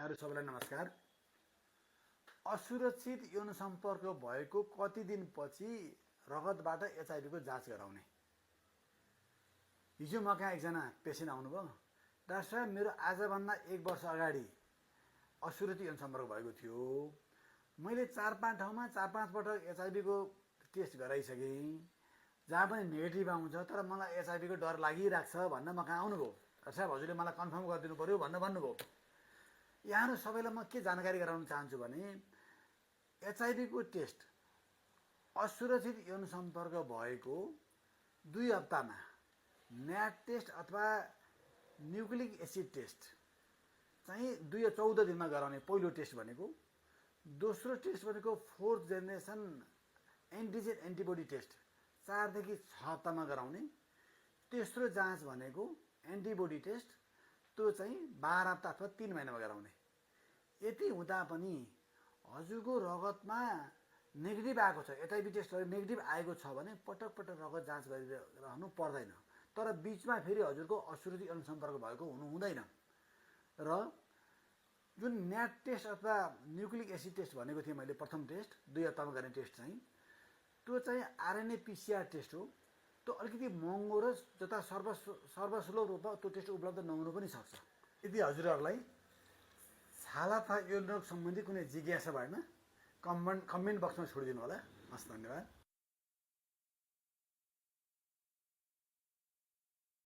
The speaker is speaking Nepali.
यहाँहरू सबैलाई नमस्कार। असुरक्षित यौन सम्पर्क भएको कति दिनपछि रगतबाट एचआइभीको जाँच गराउने। हिजो म कहाँ एकजना पेसेन्ट आउनुभयो। डाक्टर साहब, मेरो आजभन्दा 1 वर्ष अगाडि असुरक्षित यौन सम्पर्क भएको थियो। मैले 4-5 ठाउँमा 4-5 पटक एचआइभीको टेस्ट गराइसकेँ, जहाँ पनि नेगेटिभ आउँछ, तर मलाई एचआइभीको डर लागिरहेको छ भन्न म कहाँ आउनुभयो। डाक्टर साहब, हजुरले मलाई कन्फर्म गरिदिनु पर्यो भनेर भन्नुभयो। यहाँहरू सबैलाई म के जानकारी गराउन चाहन्छु भने एचआइभीको टेस्ट असुरक्षित यौन सम्पर्क भएको 2 हप्तामा न्याट टेस्ट अथवा न्युक्लिक एसिड टेस्ट चाहिँ 2 या 14 दिनमा गराउने पहिलो टेस्ट भनेको। दोस्रो टेस्ट भनेको 4th generation antigen antibody test 4 देखि 6 हप्तामा गराउने। तेस्रो जाँच भनेको एन्टिबडी टेस्ट, त्यो चाहिँ 12 हप्ता अथवा 3 महिनामा गराउने। यति हुँदा पनि हजुरको रगतमा नेगेटिभ आएको छ, एचआइभी टेस्ट नेगेटिभ आएको छ भने पटक पटक रगत जाँच गरिरहनु पर्दैन। तर बिचमा फेरि हजुरको असुरक्षित यौन सम्पर्क भएको हुनु हुँदैन। र जुन न्याट टेस्ट अथवा न्युक्लिक एसिड टेस्ट भनेको थिएँ मैले, प्रथम टेस्ट 2 हप्तामा गर्ने टेस्ट चाहिँ त्यो चाहिँ आरएनए पिसिआर टेस्ट हो। त्यो अलिकति महँगो र जता सर्वसुलभ रूपमा त्यो टेस्ट उपलब्ध नहुनु पनि सक्छ। यदि हजुरहरूलाई छाला तथा यौन रोग सम्बन्धी कुनै जिज्ञासा भएन कमेन्ट बक्समा छोडिदिनु होला। हस्, धन्यवाद।